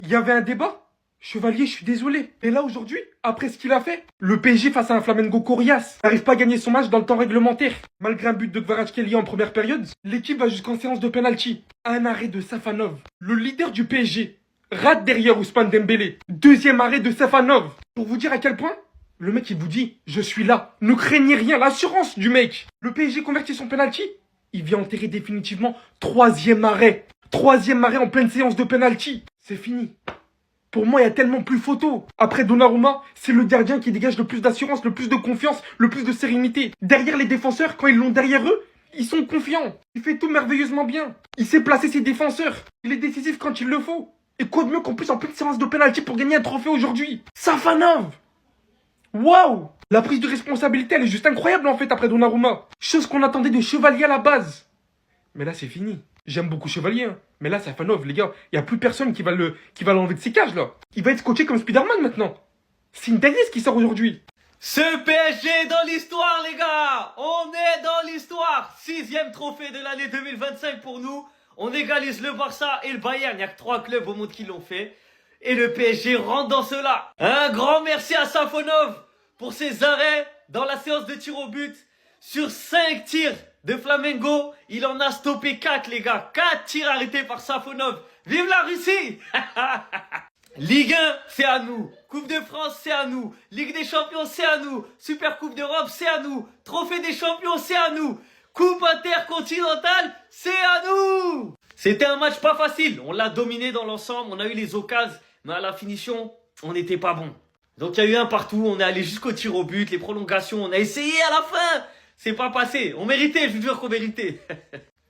Il y avait un débat. Chevalier, je suis désolé. Et là, aujourd'hui, après ce qu'il a fait, le PSG face à un Flamengo coriace n'arrive pas à gagner son match dans le temps réglementaire. Malgré un but de Kvaratskhelia en première période, l'équipe va jusqu'en séance de penalty. Un arrêt de Safanov, le leader du PSG, rate derrière Ousmane Dembélé. Deuxième arrêt de Safanov. Pour vous dire à quel point, le mec il vous dit, je suis là. Ne craignez rien, l'assurance du mec. Le PSG convertit son penalty. Il vient enterrer définitivement troisième arrêt. Troisième arrêt en pleine séance de penalty. C'est fini. Pour moi, il y a tellement plus photo. Après Donnarumma, c'est le gardien qui dégage le plus d'assurance, le plus de confiance, le plus de sérénité. Derrière les défenseurs, quand ils l'ont derrière eux, ils sont confiants. Il fait tout merveilleusement bien. Il sait placer ses défenseurs. Il est décisif quand il le faut. Et quoi de mieux qu'en plus en pleine séance de penalty pour gagner un trophée aujourd'hui? Safanov! Waouh! La prise de responsabilité, elle est juste incroyable en fait après Donnarumma. Chose qu'on attendait de Chevalier à la base. Mais là, c'est fini. J'aime beaucoup Chevalier, hein. Mais là, Safanov, les gars, il n'y a plus personne qui va l'enlever de ses cages, là. Il va être coaché comme Spider-Man, maintenant. C'est une dinguerie ce qui sort aujourd'hui. Ce PSG est dans l'histoire, les gars. On est dans l'histoire. 6e trophée de l'année 2025 pour nous. On égalise le Barça et le Bayern. Il n'y a que 3 clubs au monde qui l'ont fait. Et le PSG rentre dans cela. Un grand merci à Safonov pour ses arrêts dans la séance de tir au but. Sur 5 tirs de Flamengo, il en a stoppé 4, les gars. 4 tirs arrêtés par Safonov. Vive la Russie! Ligue 1, c'est à nous. Coupe de France, c'est à nous. Ligue des Champions, c'est à nous. Super Coupe d'Europe, c'est à nous. Trophée des Champions, c'est à nous. Coupe intercontinentale, c'est à nous. C'était un match pas facile. On l'a dominé dans l'ensemble. On a eu les occasions. Mais à la finition, on n'était pas bon. Donc il y a eu un partout. On est allé jusqu'au tir au but. Les prolongations, on a essayé à la fin. C'est pas passé. On méritait, je vous jure qu'on méritait.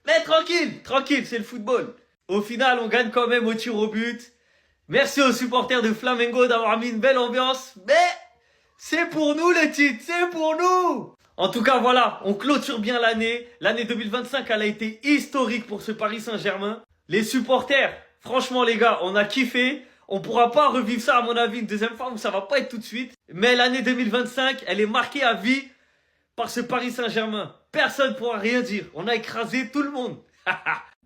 Mais tranquille, c'est le football. Au final, on gagne quand même au tir au but. Merci aux supporters de Flamengo d'avoir mis une belle ambiance. Mais c'est pour nous le titre, c'est pour nous. En tout cas, voilà, on clôture bien l'année. L'année 2025, elle a été historique pour ce Paris Saint-Germain. Les supporters, franchement les gars, on a kiffé. On pourra pas revivre ça à mon avis une deuxième fois, ça va pas être tout de suite. Mais l'année 2025, elle est marquée à vie par ce Paris Saint-Germain. Personne ne pourra rien dire. On a écrasé tout le monde.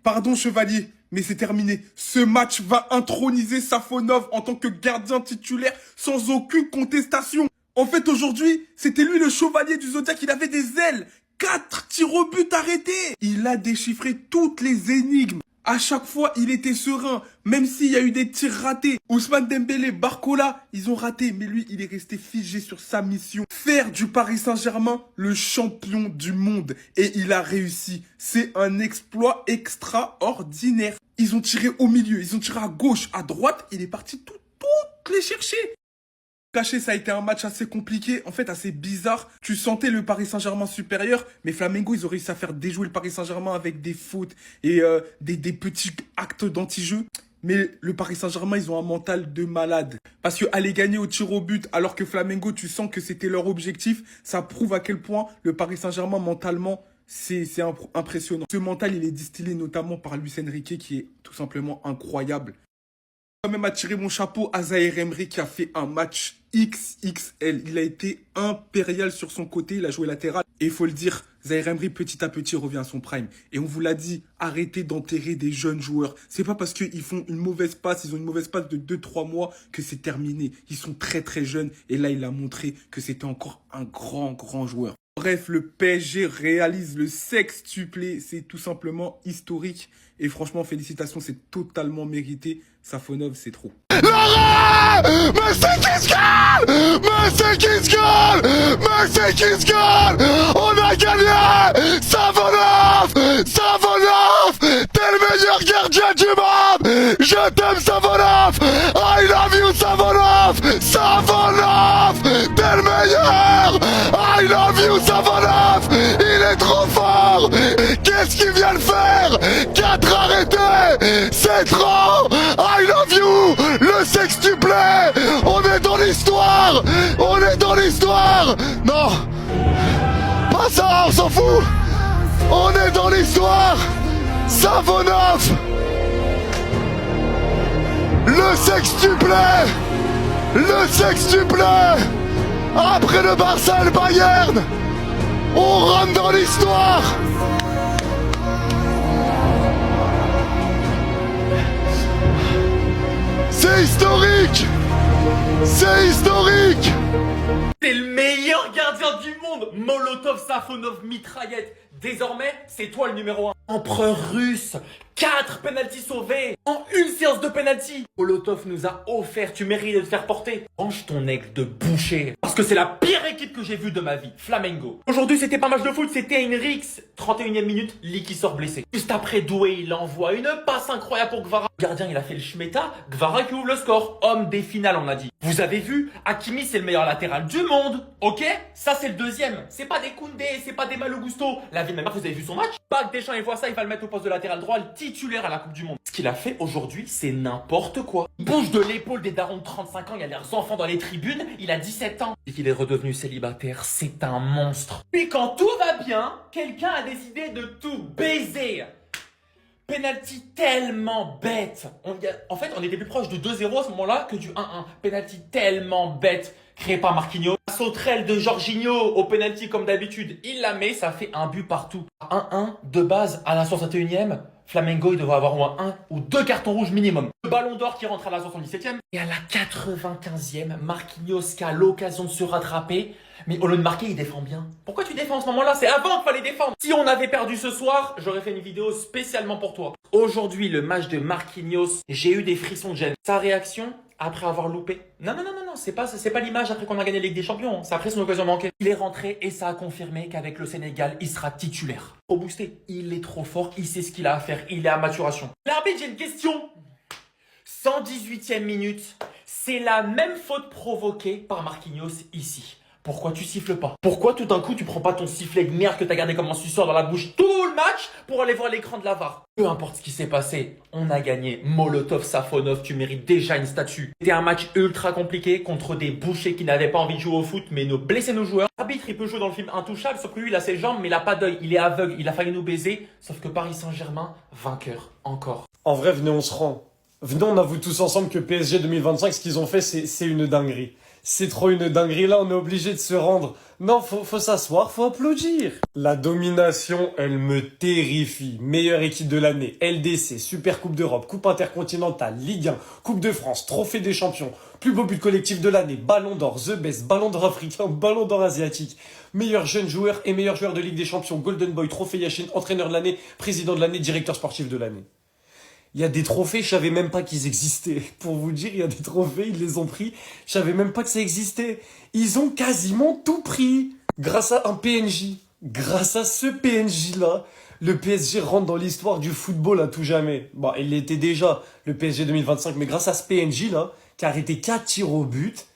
Pardon, Chevalier, mais c'est terminé. Ce match va introniser Safonov en tant que gardien titulaire sans aucune contestation. En fait, aujourd'hui, c'était lui le chevalier du Zodiac. Il avait des ailes. 4 tirs au but arrêtés. Il a déchiffré toutes les énigmes. À chaque fois, il était serein, même s'il y a eu des tirs ratés. Ousmane Dembélé, Barcola, ils ont raté, mais lui, il est resté figé sur sa mission. Faire du Paris Saint-Germain le champion du monde. Et il a réussi. C'est un exploit extraordinaire. Ils ont tiré au milieu, ils ont tiré à gauche, à droite. Il est parti toutes les chercher. Caché, ça a été un match assez compliqué, en fait assez bizarre. Tu sentais le Paris Saint-Germain supérieur, mais Flamengo, ils ont réussi à faire déjouer le Paris Saint-Germain avec des fautes et des petits actes d'anti-jeu. Mais le Paris Saint-Germain, ils ont un mental de malade. Parce que aller gagner au tir au but, alors que Flamengo, tu sens que c'était leur objectif, ça prouve à quel point le Paris Saint-Germain, mentalement, c'est impressionnant. Ce mental, il est distillé notamment par Luis Enrique, qui est tout simplement incroyable. Je vais quand même attirer mon chapeau à Zaïre Emery qui a fait un match XXL. Il a été impérial sur son côté, il a joué latéral. Et il faut le dire, Zaïre Emery petit à petit revient à son prime. Et on vous l'a dit, arrêtez d'enterrer des jeunes joueurs. C'est pas parce qu'ils font une mauvaise passe, ils ont une mauvaise passe de 2-3 mois que c'est terminé. Ils sont très très jeunes et là il a montré que c'était encore un grand joueur. Bref, le PSG réalise le sextuplé, c'est tout simplement historique. Et franchement, félicitations, c'est totalement mérité. Safonov, c'est trop. Laurent! Mais c'est qui se gagne! Mais c'est qui se gagne! Mais c'est qui se gagne! On a gagné! Savonov! Savonov! T'es le meilleur gardien du monde! Je t'aime, Savonov! I love you, Savonov! Savonov! T'es le meilleur! I love you, Savonov! Il est trop fort! Qu'est-ce qu'il vient de faire? 4 arrêtés! C'est trop! I love you! Le sextuplé! On est dans l'histoire! On est dans l'histoire! Non! Pas ça, on s'en fout! On est dans l'histoire! Savonov! Le sextuplé! Le sextuplé! Après le Barça et le Bayern! On rentre dans l'histoire! C'est historique. C'est historique. T'es le meilleur gardien du monde. Molotov, Safonov, mitraillette. Désormais, c'est toi le numéro 1. Empereur russe. 4 pénaltys sauvés en une séance de pénalty. Molotov nous a offert, tu mérites de te faire porter. Range ton aigle de boucher. Parce que c'est la pire équipe que j'ai vue de ma vie. Flamengo. Aujourd'hui, c'était pas un match de foot, c'était une rixe. 31e minute, Lee qui sort blessé. Juste après, Doué, il envoie une passe incroyable pour Gvara. Le gardien, il a fait le schmeta. Gvara qui ouvre le score. Homme des finales, on a dit. Vous avez vu, Hakimi, c'est le meilleur latéral du monde. Ok? Ça, c'est le deuxième. C'est pas des Koundé, c'est pas des Malo Gusto. La vie de ma mère, vous avez vu son match? Bac Deschamps, il voit ça, il va le mettre au poste de latéral droit, le titulaire à la Coupe du Monde. Ce qu'il a fait aujourd'hui, c'est n'importe quoi. Il bouge de l'épaule des darons de 35 ans, il y a leurs enfants dans les tribunes, il a 17 ans. Et qu'il est redevenu célibataire, c'est un monstre. Puis quand tout va bien, quelqu'un a décidé de tout baiser. Penalty tellement bête. En fait, on était plus proche de 2-0 à ce moment-là que du 1-1. Penalty tellement bête. Créé par Marquinhos. La sauterelle de Jorginho au penalty comme d'habitude. Il la met, ça fait un but partout. 1-1 de base à la 61e. Flamengo, il devrait avoir au moins 1 ou 2 cartons rouges minimum. Le ballon d'or qui rentre à la 77e. Et à la 95e, Marquinhos qui a l'occasion de se rattraper. Mais au lieu de marquer, il défend bien. Pourquoi tu défends en ce moment-là? C'est avant qu'il fallait défendre. Si on avait perdu ce soir, j'aurais fait une vidéo spécialement pour toi. Aujourd'hui, le match de Marquinhos, j'ai eu des frissons de gêne. Sa réaction après avoir loupé. Non, c'est pas l'image après qu'on a gagné la Ligue des Champions. C'est après son occasion manquée. Il est rentré et ça a confirmé qu'avec le Sénégal, il sera titulaire. Trop boosté. Il est trop fort, il sait ce qu'il a à faire, il est à maturation. L'arbitre, j'ai une question. 118e minute, c'est la même faute provoquée par Marquinhos ici. Pourquoi tu siffles pas? Pourquoi tout d'un coup tu prends pas ton sifflet de merde que t'as gardé comme un suceur dans la bouche tout le match pour aller voir l'écran de la VAR? Peu importe ce qui s'est passé, on a gagné. Molotov, Safonov, tu mérites déjà une statue. C'était un match ultra compliqué contre des bouchers qui n'avaient pas envie de jouer au foot mais nous blessaient nos joueurs. L'arbitre il peut jouer dans le film Intouchable, sauf que lui il a ses jambes mais il a pas d'œil, il est aveugle, il a failli nous baiser. Sauf que Paris Saint-Germain, vainqueur encore. En vrai, venez, on se rend. Venez, on avoue tous ensemble que PSG 2025, ce qu'ils ont fait, c'est une dinguerie. C'est trop une dinguerie, là, on est obligé de se rendre. Non, faut s'asseoir, faut applaudir. La domination, elle me terrifie. Meilleure équipe de l'année, LDC, Super Coupe d'Europe, Coupe Intercontinentale, Ligue 1, Coupe de France, Trophée des Champions, plus beau but collectif de l'année, Ballon d'Or, The Best, Ballon d'Or africain, Ballon d'Or asiatique, meilleur jeune joueur et meilleur joueur de Ligue des Champions, Golden Boy, Trophée Yashin, entraîneur de l'année, président de l'année, directeur sportif de l'année. Il y a des trophées, je savais même pas qu'ils existaient. Pour vous dire, il y a des trophées, ils les ont pris. Je savais même pas que ça existait. Ils ont quasiment tout pris. Grâce à un PNJ. Grâce à ce PNJ-là, le PSG rentre dans l'histoire du football à tout jamais. Bon, il l'était déjà, le PSG 2025, mais grâce à ce PNJ-là, qui a arrêté 4 tirs au but,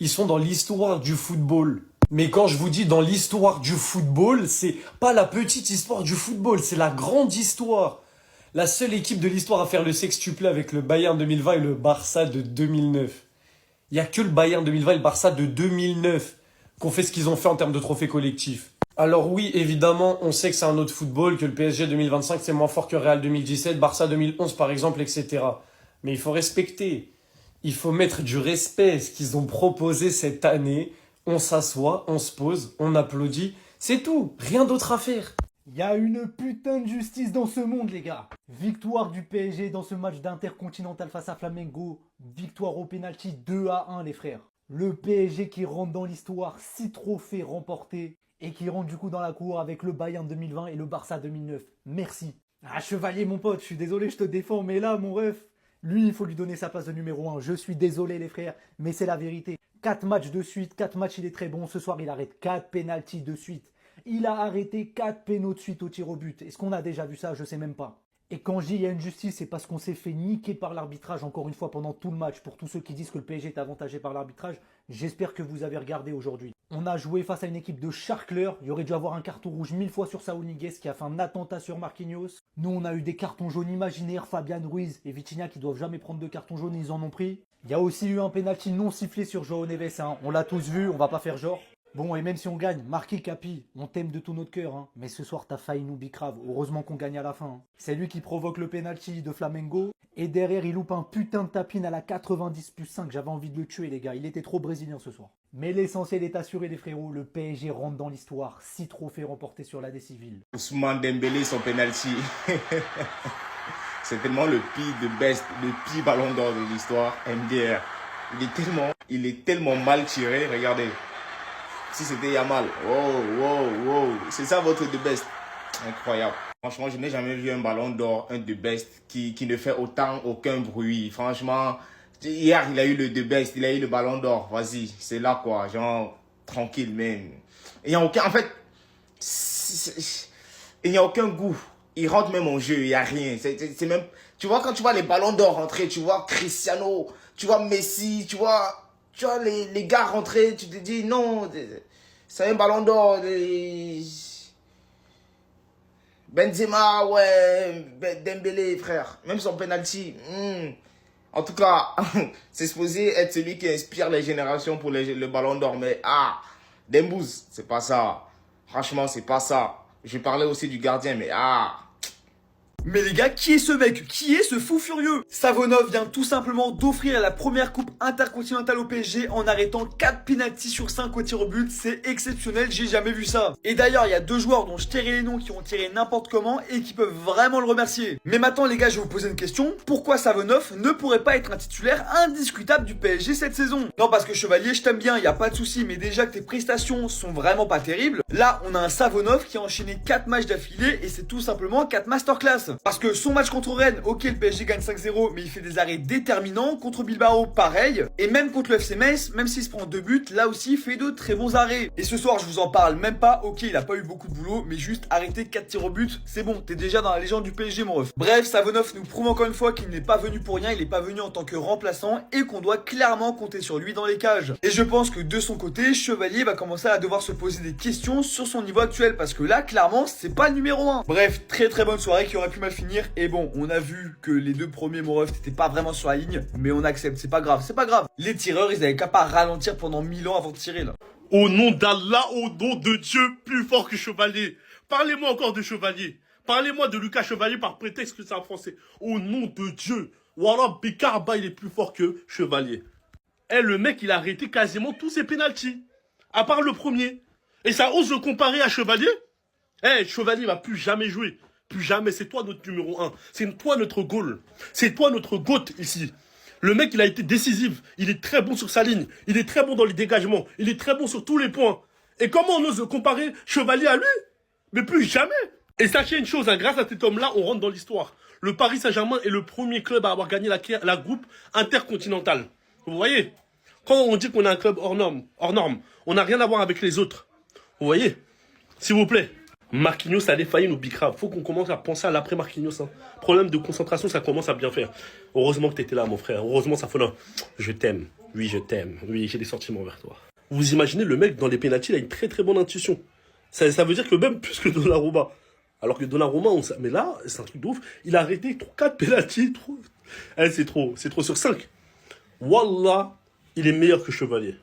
ils sont dans l'histoire du football. Mais quand je vous dis dans l'histoire du football, c'est pas la petite histoire du football, c'est la grande histoire. La seule équipe de l'histoire à faire le sextuplé avec le Bayern 2020 et le Barça de 2009. Il n'y a que le Bayern 2020 et le Barça de 2009 qu'on fait ce qu'ils ont fait en termes de trophées collectifs. Alors oui, évidemment, on sait que c'est un autre football, que le PSG 2025 c'est moins fort que Real 2017, Barça 2011 par exemple, etc. Mais il faut respecter. Il faut mettre du respect. Ce qu'ils ont proposé cette année, on s'assoit, on se pose, on applaudit. C'est tout, rien d'autre à faire. Il y a une putain de justice dans ce monde, les gars. Victoire du PSG dans ce match d'Intercontinental face à Flamengo. Victoire au penalty 2-1, les frères. Le PSG qui rentre dans l'histoire, 6 trophées remportés. Et qui rentre du coup dans la cour avec le Bayern 2020 et le Barça 2009. Merci. Ah, Chevalier, mon pote, je suis désolé, je te défends. Mais là, mon ref, lui, il faut lui donner sa place de numéro 1. Je suis désolé, les frères, mais c'est la vérité. 4 matchs de suite, 4 matchs, il est très bon. Ce soir, il arrête 4 pénaltys de suite. Il a arrêté 4 pénaux de suite au tir au but. Est-ce qu'on a déjà vu ça? Je sais même pas. Et quand je dis il y a une justice, c'est parce qu'on s'est fait niquer par l'arbitrage encore une fois pendant tout le match. Pour tous ceux qui disent que le PSG est avantagé par l'arbitrage, j'espère que vous avez regardé aujourd'hui. On a joué face à une équipe de charcleurs. Il y aurait dû avoir un carton rouge 1000 fois sur Saúl Ñíguez qui a fait un attentat sur Marquinhos. Nous, on a eu des cartons jaunes imaginaires. Fabian Ruiz et Vitinha qui doivent jamais prendre de carton jaune, ils en ont pris. Il y a aussi eu un penalty non sifflé sur João Neves. Hein. On l'a tous vu, on va pas faire genre. Bon, et même si on gagne, Marquis Capi, on t'aime de tout notre cœur, hein. Mais ce soir, t'as failli nous bicrave. Heureusement qu'on gagne à la fin. Hein. C'est lui qui provoque le penalty de Flamengo. Et derrière, il loupe un putain de tapine à la 90+5. J'avais envie de le tuer, les gars. Il était trop brésilien ce soir. Mais l'essentiel est assuré, les frérots. Le PSG rentre dans l'histoire. 6 trophées remportés sur l'année civile. Ousmane Dembélé, son penalty. C'est tellement le pire de best, le pire ballon d'or de l'histoire, MDR. Il est tellement mal tiré, regardez. Si c'était Yamal, wow. C'est ça votre de best. Incroyable. Franchement, je n'ai jamais vu un ballon d'or, un de best, qui ne fait aucun bruit. Franchement, hier, il a eu le de best, il a eu le ballon d'or. Vas-y, c'est là quoi, genre, tranquille, même. Il n'y a aucun, en fait, il n'y a aucun goût. Il rentre même en jeu, il n'y a rien. C'est même, tu vois, quand tu vois les ballons d'or rentrer, tu vois Cristiano, tu vois Messi, tu vois les gars rentrer, tu te dis non, c'est un ballon d'or. Benzema, ouais, Dembélé, frère, même son penalty. En tout cas, c'est supposé être celui qui inspire les générations pour le ballon d'or, mais Dembouz, c'est pas ça. Franchement, c'est pas ça. Je parlais aussi du gardien, mais Mais les gars, qui est ce mec? Qui est ce fou furieux? Savonov vient tout simplement d'offrir la première coupe intercontinentale au PSG en arrêtant 4 penaltys sur 5 au tir au but. C'est exceptionnel, j'ai jamais vu ça. Et d'ailleurs, il y a 2 joueurs dont je tairai les noms qui ont tiré n'importe comment et qui peuvent vraiment le remercier. Mais maintenant les gars, je vais vous poser une question. Pourquoi Savonov ne pourrait pas être un titulaire indiscutable du PSG cette saison? Non, parce que Chevalier, je t'aime bien, il y a pas de souci, mais déjà que tes prestations sont vraiment pas terribles. Là, on a un Savonov qui a enchaîné 4 matchs d'affilée et c'est tout simplement 4 masterclass. Parce que son match contre Rennes, ok, le PSG gagne 5-0, mais il fait des arrêts déterminants. Contre Bilbao, pareil. Et même contre le FC Metz, même s'il se prend 2 buts, là aussi, il fait de très bons arrêts. Et ce soir, je vous en parle même pas. Ok, il a pas eu beaucoup de boulot, mais juste arrêter 4 tirs au but, c'est bon, t'es déjà dans la légende du PSG, mon ref. Bref, Savonov nous prouve encore une fois qu'il n'est pas venu pour rien, il est pas venu en tant que remplaçant et qu'on doit clairement compter sur lui dans les cages. Et je pense que de son côté, Chevalier va commencer à devoir se poser des questions sur son niveau actuel, parce que là, clairement, c'est pas le numéro 1. Bref, très bonne soirée qui aurait pu mal finir. Et bon, on a vu que les 2 premiers, mon ref, t'étais pas vraiment sur la ligne, mais on accepte, c'est pas grave. Les tireurs, ils avaient qu'à pas ralentir pendant 1000 ans avant de tirer, là. Au nom d'Allah, au nom de Dieu, plus fort que Chevalier. Parlez-moi encore de Chevalier. Parlez-moi de Lucas Chevalier par prétexte que c'est un Français. Au nom de Dieu. Voilà, Bekarba, il est plus fort que Chevalier. Le mec, il a arrêté quasiment tous ses pénaltys. À part le premier. Et ça ose le comparer à Chevalier? Chevalier va plus jamais jouer. Plus jamais, c'est toi notre numéro 1. C'est toi notre goal. C'est toi notre GOAT ici. Le mec, il a été décisif. Il est très bon sur sa ligne. Il est très bon dans les dégagements. Il est très bon sur tous les points. Et comment on ose comparer Chevalier à lui? Mais plus jamais. Et sachez une chose, grâce à cet homme-là, on rentre dans l'histoire. Le Paris Saint-Germain est le premier club à avoir gagné la coupe intercontinentale. Vous voyez? Quand on dit qu'on est un club hors norme, on n'a rien à voir avec les autres. Vous voyez? S'il vous plaît. Marquinhos a défailli nos bicraves. Faut qu'on commence à penser à l'après Marquinhos. Problème de concentration, ça commence à bien faire. Heureusement que t'étais là, mon frère. Heureusement, ça fait là. Je t'aime. Oui, je t'aime. Oui, j'ai des sentiments vers toi. Vous imaginez, le mec, dans les pénaltys, il a une très bonne intuition. Ça veut dire que même plus que Donnarumma. Alors que Donnarumma, mais là, c'est un truc de ouf. Il a arrêté 4 pénaltys. C'est trop. C'est trop sur 5. Wallah, il est meilleur que Chevalier.